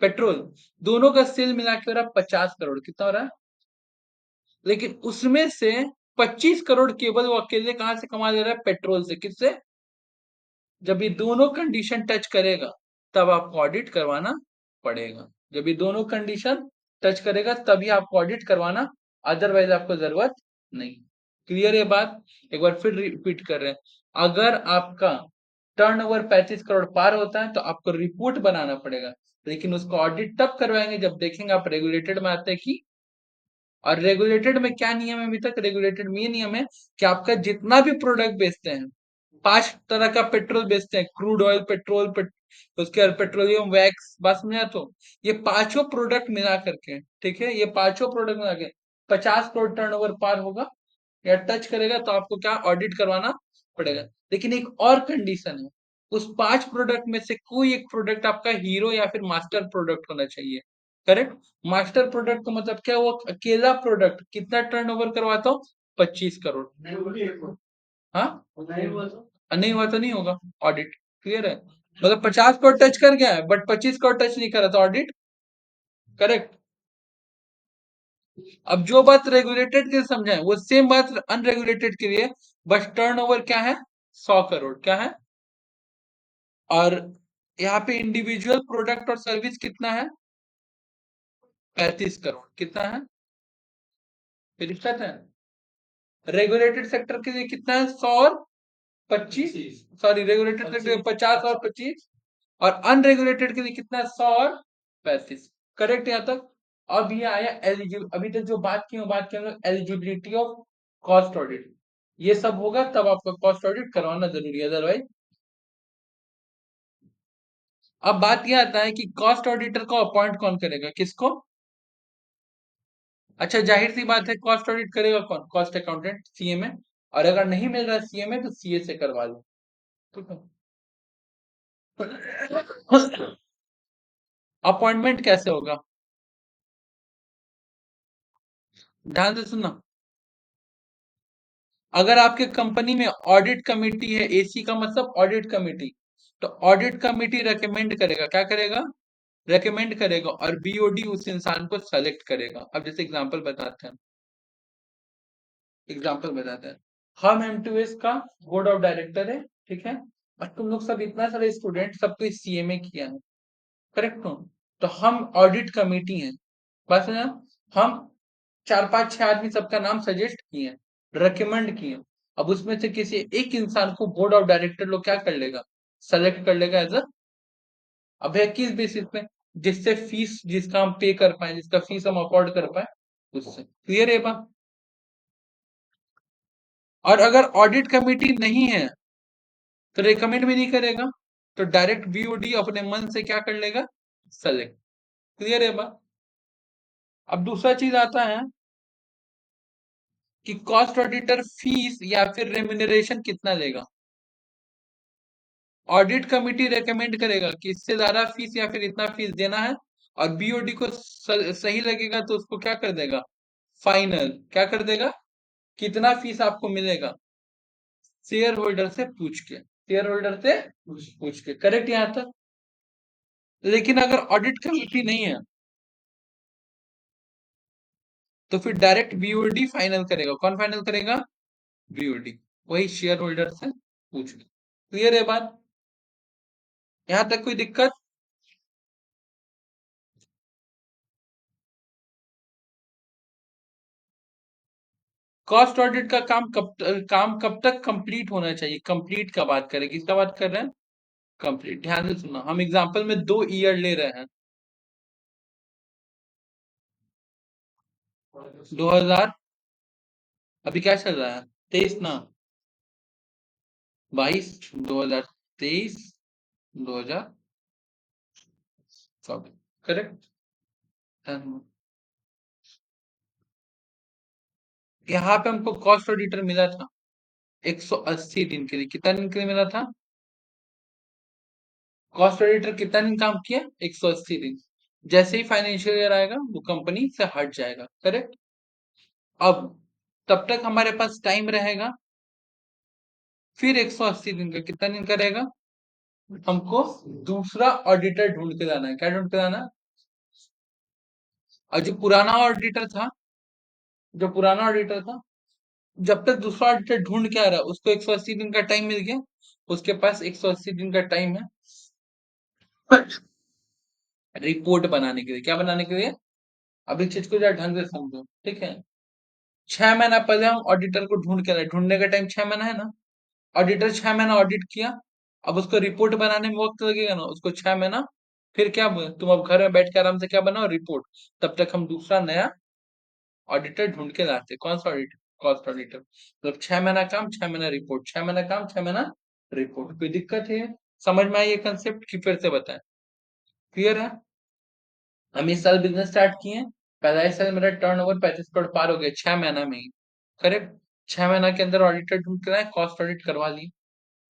पेट्रोल, दोनों का सेल मिला के हो रहा है 50 करोड़, कितना हो रहा है? लेकिन उसमें से 25 करोड़ केवल वो अकेले कहां से कमा ले रहा है? पेट्रोल से। किससे? जब ये दोनों कंडीशन टच करेगा तब आपको ऑडिट करवाना पड़ेगा। जब ये दोनों कंडीशन टच करेगा तभी आपको ऑडिट करवाना, अदरवाइज आपको जरूरत नहीं। क्लियर ये बात? एक बार फिर रिपीट कर रहे हैं, अगर आपका टर्नओवर 35 करोड़ पार होता है तो आपको रिपोर्ट बनाना पड़ेगा, लेकिन उसको ऑडिट तब करवाएंगे जब देखेंगे आप रेगुलेटेड में आते हैं कि। और रेगुलेटेड में क्या नियम है? अभी तक रेगुलेटेड में ये नियम है कि आपका जितना भी प्रोडक्ट बेचते हैं, 5 तरह का पेट्रोल बेचते हैं, क्रूड ऑयल पेट्रोल उसके बाद पेट्रोलियम वैक्स, बस में तो ये पांचों प्रोडक्ट मिला करके, ठीक है, ये पांचों प्रोडक्ट मिला के 50 करोड़ टर्नओवर पार होगा या टच करेगा तो आपको क्या ऑडिट करवाना पड़ेगा। लेकिन एक और कंडीशन है, उस 5 प्रोडक्ट में से कोई एक प्रोडक्ट आपका हीरो या फिर मास्टर प्रोडक्ट होना चाहिए। करेक्ट। मास्टर प्रोडक्ट का मतलब क्या? वो अकेला प्रोडक्ट कितना टर्नओवर करवाता हो? 25 करोड़। हाँ, नहीं हुआ तो नहीं होगा ऑडिट। क्लियर है? मतलब 50 करोड़ टच कर गया है बट 25 करोड़ टच नहीं करा था, ऑडिट करेक्ट। अब जो बात रेगुलेटेड के लिए समझाएं वो सेम बात अनरेगुलेटेड के लिए, बस टर्नओवर क्या है? 100 करोड़। क्या है? और यहाँ पे इंडिविजुअल प्रोडक्ट और सर्विस कितना है? 35 करोड़। कितना है? फिर दिक्कत है। रेगुलेटेड सेक्टर के लिए कितना है? 100 और 25, सॉरी रेगुलेटेड सेक्टर 50 और 25, और अनरेगुलेटेड के लिए कितना है? 100 और 35। करेक्ट यहाँ तक? अब ये आया एलिजिबल, अभी तक जो बात की वो बात की एलिजिबिलिटी ऑफ कॉस्ट ऑडिट। ये सब होगा तब आपका कॉस्ट ऑडिट करवाना जरूरी है, अदरवाइज। अब बात यह आता है कि कॉस्ट ऑडिटर को अपॉइंट कौन करेगा? किसको? अच्छा, जाहिर सी बात है कॉस्ट ऑडिट करेगा कौन? कॉस्ट अकाउंटेंट, सीए में। और अगर नहीं मिल रहा सीए में तो सीए से करवा लो। ठीक है। अपॉइंटमेंट कैसे होगा? ध्यान से सुनना। अगर आपके कंपनी में ऑडिट कमेटी है, एसी का मतलब ऑडिट कमेटी, तो ऑडिट कमेटी रेकमेंड करेगा। क्या करेगा? रेकमेंड करेगा, और बीओडी उस इंसान को सेलेक्ट करेगा। अब जैसे एग्जांपल बताते हैं, हम M2S का बोर्ड ऑफ डायरेक्टर है, ठीक है, और तुम लोग सब इतना सारे स्टूडेंट सब तो सीएमए किया है, करेक्ट हो? तो हम ऑडिट कमेटी हैं, बात समझा? हम 4 5 6 आदमी सबका नाम सजेस्ट किए, रेकमेंड किए। अब उसमें से किसी एक इंसान को बोर्ड ऑफ डायरेक्टर लोग क्या कर लेगा? सेलेक्ट कर लेगा एज अ। अब है किस बेसिस पे? जिससे फीस, जिसका हम पे कर पाए, जिसका फीस हम अफोर्ड कर पाए, उससे। क्लियर है बात? और अगर ऑडिट कमेटी नहीं है तो रेकमेंड भी नहीं करेगा, तो डायरेक्ट बीओडी अपने मन से क्या कर लेगा? सेलेक्ट। क्लियर है बात? अब दूसरा चीज आता है कि कॉस्ट ऑडिटर फीस या फिर रेम्यूनरेशन कितना लेगा। ऑडिट कमिटी रेकमेंड करेगा कि इससे ज्यादा फीस या फिर इतना फीस देना है, और बीओडी को सही लगेगा तो उसको क्या कर देगा? फाइनल क्या कर देगा? कितना फीस आपको मिलेगा? शेयर होल्डर से पूछ के, शेयर होल्डर से पूछ के। करेक्ट यहां तक? लेकिन अगर ऑडिट कमिटी नहीं है तो फिर डायरेक्ट बीओडी फाइनल करेगा। कौन फाइनल करेगा? बीओडी, वही शेयर होल्डर से पूछ के। क्लियर है बात? यहां तक कोई दिक्कत? कॉस्ट ऑडिट का काम कब तक कंप्लीट होना चाहिए? कंप्लीट का बात करें, किसका बात कर रहे हैं? कंप्लीट। ध्यान से सुनो, हम एग्जांपल में 2 ईयर ले रहे हैं। 2000, अभी क्या चल रहा है? 23 ना? 22, 2023, 2024। करेक्ट। यहाँ पे हमको कॉस्ट ऑडिटर मिला था 180 दिन के लिए। कितना दिन के लिए मिला था? कॉस्ट ऑडिटर कितना दिन काम किया? 180 दिन। जैसे ही फाइनेंशियल ईयर आएगा वो कंपनी से हट जाएगा। करेक्ट। अब तब तक हमारे पास टाइम रहेगा फिर 180 दिन का, कितना दिन का रहेगा? हमको दूसरा ऑडिटर ढूंढ के लाना है। क्या ढूंढ के लाना है? और जो पुराना ऑडिटर था, जब तक दूसरा ऑडिटर ढूंढ के आ रहा है, उसको 180 दिन का टाइम मिल गया। उसके पास 180 दिन का टाइम है रिपोर्ट बनाने के लिए। क्या बनाने के लिए? अब इस चीज को जरा ढंग से समझो, ठीक है। 6 महीना पहले हम ऑडिटर को ढूंढ के लाए, ढूंढने का टाइम 6 महीना है ना। ऑडिटर 6 महीना ऑडिट किया, अब उसको रिपोर्ट बनाने में वक्त लगेगा ना, उसको 6 महीना। फिर क्या बोले तुम, अब घर में बैठ के आराम से क्या बनाओ, रिपोर्ट। तब तक हम दूसरा नया ऑडिटर ढूंढ के लाते। कौन सा ऑडिटर? Cost auditor. मतलब 6 महीना काम, 6 महीना रिपोर्ट, 6 महीना काम, 6 महीना रिपोर्ट। कोई दिक्कत है? समझ में आई ये कंसेप्ट की फिर से बताएं? क्लियर है? हम इस साल बिजनेस स्टार्ट किए, पहला ही साल मेरा टर्नओवर 35 करोड़ पार हो गया 6 महीना में ही। करेक्ट। 6 महीना के अंदर ऑडिटर ढूंढ के लाए, कॉस्ट ऑडिट करवा ली।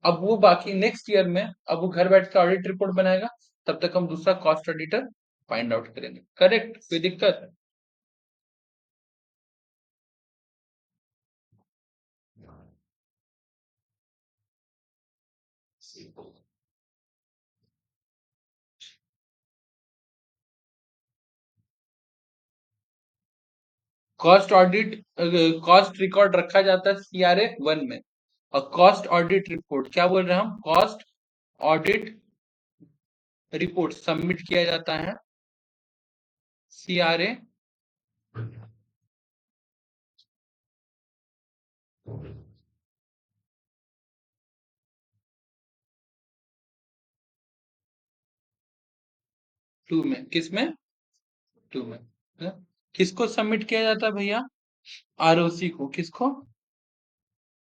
अब वो बाकी नेक्स्ट ईयर में, अब वो घर बैठ के ऑडिट रिपोर्ट बनाएगा। तब तक हम दूसरा कॉस्ट ऑडिटर फाइंड आउट करेंगे। करेक्ट? कोई दिक्कत? कॉस्ट ऑडिट, कॉस्ट रिकॉर्ड रखा जाता है CRA 1 में। और कॉस्ट ऑडिट रिपोर्ट, क्या बोल रहे हैं हम, कॉस्ट ऑडिट रिपोर्ट सबमिट किया जाता है CRA 2 में। किस में? 2 में। हाँ? किसको सबमिट किया जाता है भैया? ROC को। किसको?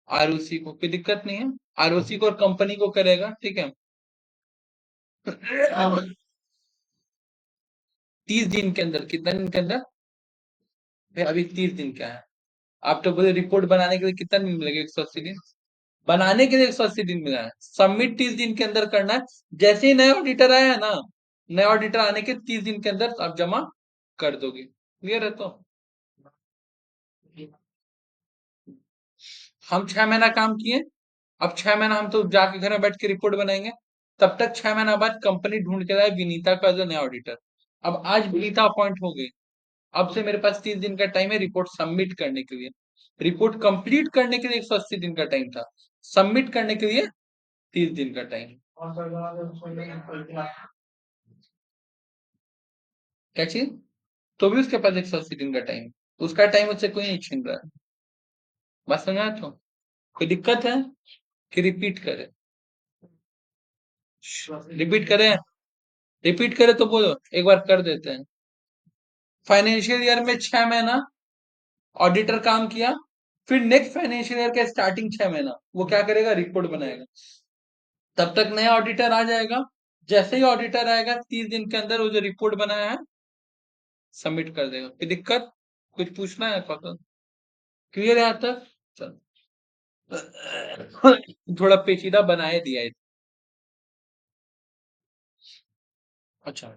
ROC को। कोई दिक्कत नहीं है। ROC को और कंपनी को करेगा, ठीक है। 30 दिन के अंदर, कितने दिन के अंदर? भाई अभी 30 दिन क्या है? आप तो बोले रिपोर्ट बनाने के लिए कितना दिन मिलेगा, 180 दिन। बनाने के लिए 180 दिन मिला है, सबमिट 30 दिन के अंदर करना है। जैसे ही नया ऑडिटर आया है ना, नया ऑडिटर आने के 30 दिन के अंदर आप जमा कर दोगे। क्लियर है? तो हम 6 महीना काम किए, अब 6 महीना हम तो जाके घर में बैठ के रिपोर्ट बनाएंगे। तब तक 6 महीना बाद कंपनी ढूंढ के लाए विनीता का जो नया ऑडिटर। अब आज विनीता अपॉइंट हो गई। अब से मेरे पास 30 दिन का टाइम है रिपोर्ट सबमिट करने के लिए। रिपोर्ट कंप्लीट करने के लिए 180 दिन का टाइम था, सबमिट करने के लिए 30 दिन का टाइम। क्या चीज? तो भी उसके पास 180 दिन का टाइम, उसका टाइम उससे कोई नहीं छीन रहा है। बात समझा? तो कोई दिक्कत है कि रिपीट करें? रिपीट करें? रिपीट करें तो बोलो, एक बार कर देते हैं। फाइनेंशियल ईयर में 6 महीना ऑडिटर काम किया, फिर नेक्स्ट फाइनेंशियल ईयर के स्टार्टिंग 6 महीना वो क्या करेगा, रिपोर्ट बनाएगा। तब तक नया ऑडिटर आ जाएगा। जैसे ही ऑडिटर आएगा 30 दिन के अंदर वो जो रिपोर्ट बनाया है सबमिट कर देगा। कोई दिक्कत? कुछ पूछना है कौतल? क्लियर है यहाँ तक? चल। थोड़ा पेचीदा बनाए दिया है। अच्छा।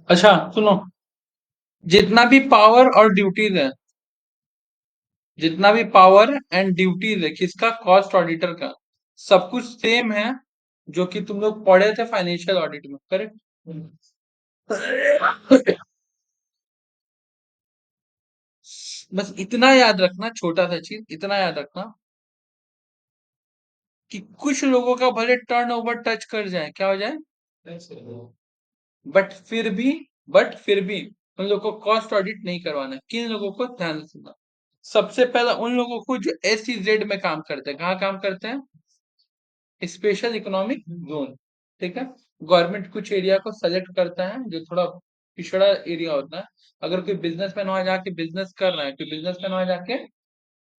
अच्छा सुनो, जितना भी पावर और ड्यूटीज है, जितना भी पावर एंड ड्यूटीज है किसका, कॉस्ट ऑडिटर का, सब कुछ सेम है जो कि तुम लोग पढ़े थे फाइनेंशियल ऑडिट में। करेक्ट? बस इतना याद रखना, छोटा सा चीज इतना याद रखना कि कुछ लोगों का भले टर्न ओवर टच कर जाए, क्या हो जाए, बट फिर भी बट फिर भी उन लोगों को कॉस्ट ऑडिट नहीं करवाना है। किन लोगों को? ध्यान से सुनना। सबसे पहला उन लोगों को जो SEZ में काम करते हैं, कहाँ काम करते हैं? स्पेशल इकोनॉमिक जोन, ठीक है। गवर्नमेंट कुछ एरिया को सेलेक्ट करता है जो थोड़ा पिछड़ा एरिया होता है। अगर कोई बिजनेसमैन वहां जाके बिजनेस कर रहा है, कोई बिजनेसमैन वहां जाके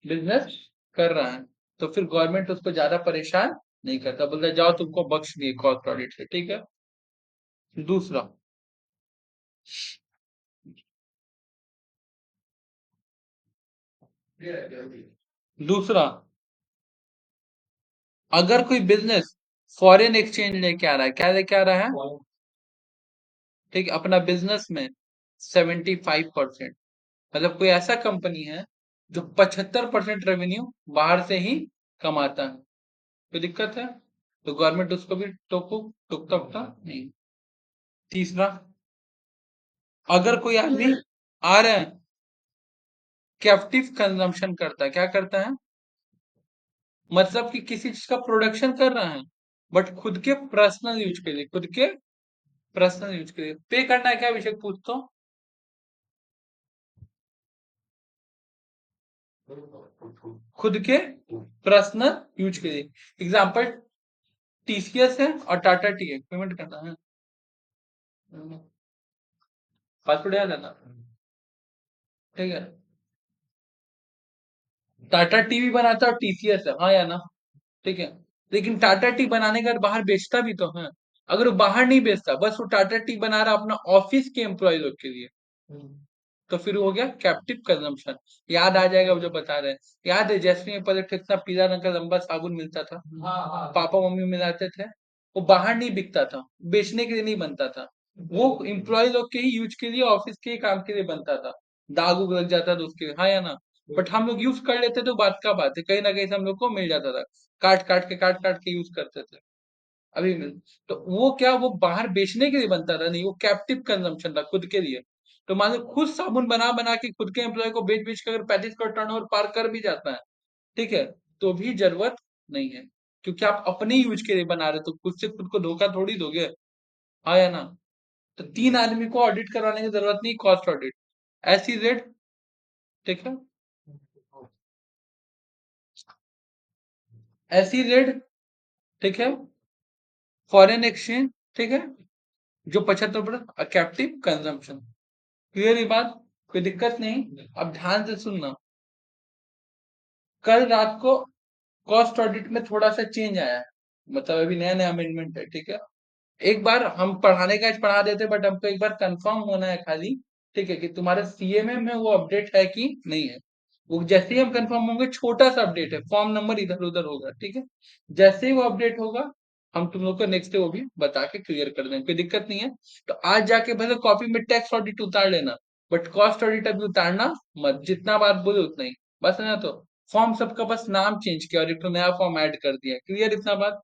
बिजनेस कर रहा है, तो फिर गवर्नमेंट उसको ज्यादा परेशान नहीं करता, बोलता है, जाओ तुमको बख्श दिए कॉस्ट ऑडिट से, ठीक है। दूसरा, दूसरा, अगर कोई बिजनेस फॉरेन एक्सचेंज लेके आ रहा है, क्या लेके आ रहा है? ठीक है, अपना बिजनेस में 75%, मतलब कोई ऐसा कंपनी है जो 75% रेवेन्यू बाहर से ही कमाता है, तो दिक्कत है, तो गवर्नमेंट उसको भी टोकता उकता नहीं। तीसरा, अगर कोई आदमी आ रहा है, कैप्टिव कंजम्पशन करता है, क्या करता है? मतलब कि किसी चीज का प्रोडक्शन कर रहा है, बट खुद के पर्सनल यूज के लिए, खुद के पर्सनल यूज के लिए पे करना है, क्या विषय पूछता हूँ? खुद के पर्सनल यूज के लिए। एग्जाम्पल, TCS है और टाटा टी है, पेमेंट करना है, पासवर्ड याद है ना, ठीक है। टाटा टी भी बनाता है और TCS है, हाँ या ना, ठीक है। लेकिन टाटा टी बनाने के बाद बाहर बेचता भी तो है। अगर वो बाहर नहीं बेचता, बस वो टाटा टी बना रहा अपना ऑफिस के एम्प्लॉय लोग के लिए, तो फिर हो गया कैप्टिव कंजम्पशन। याद आ जाएगा वो जो बता रहे हैं। याद है जैस्मीन में पहले कितना पीला रंग का लंबा साबुन मिलता था, पापा मम्मी मिलाते थे, वो बाहर नहीं बिकता था, बेचने के लिए नहीं बनता था, वो एम्प्लॉय लोग के ही यूज के लिए, ऑफिस के ही काम के लिए बनता था। दाग उग लग जाता था उसके लिए, हाँ या ना? बट हम लोग यूज कर लेते तो बात का बात है, कहीं ना कहीं से हम लोग को मिल जाता था, काट काट के यूज करते थे। अभी मिल, तो वो क्या, वो बाहर बेचने के लिए बनता था नहीं, वो कैप्टिव कंजम्पशन था खुद के लिए। तो मान लो खुद साबुन बना बना के खुद के एम्प्लॉय को बेच बेच के अगर 35 करोड़ टर्नओवर पार कर भी जाता है, ठीक है, तो भी जरूरत नहीं है, क्योंकि आप अपने यूज के लिए बना रहे, तो खुद से खुद को धोखा थोड़ी दोगे, हाँ या ना? तो 3 आदमी को ऑडिट करवाने की जरूरत नहीं, कॉस्ट ऑडिट, ऐसी रेट, ठीक है, ऐसी रेट, ठीक है, फॉरेन एक्सचेंज, ठीक है, जो 75 कैप्टिव कंजम्पशन। क्लियर ये बात? कोई दिक्कत नहीं। अब ध्यान से सुनना, कल रात को कॉस्ट ऑडिट में थोड़ा सा चेंज आया है, मतलब अभी नया नया अमेंडमेंट है, ठीक है। एक बार हम पढ़ाने का पढ़ा देते, बट हमको एक बार कंफर्म होना है खाली, ठीक है, कि तुम्हारे CMA में वो अपडेट है कि नहीं है। वो जैसे ही हम कंफर्म होंगे, छोटा सा अपडेट है, फॉर्म नंबर इधर उधर होगा, ठीक है। जैसे ही वो अपडेट होगा, हम तुम लोग को नेक्स्ट डे वो भी बता के क्लियर कर देंगे, कोई दिक्कत नहीं है। तो आज जाके भले कॉपी में टैक्स ऑडिट उतार लेना, बट कॉस्ट ऑडिट अभी उतारना मत, जितना बार बोले उतना ही बस, है ना? तो फॉर्म सबका बस नाम चेंज किया और एक तो नया फॉर्म ऐड कर दिया, क्लियर इतना बात?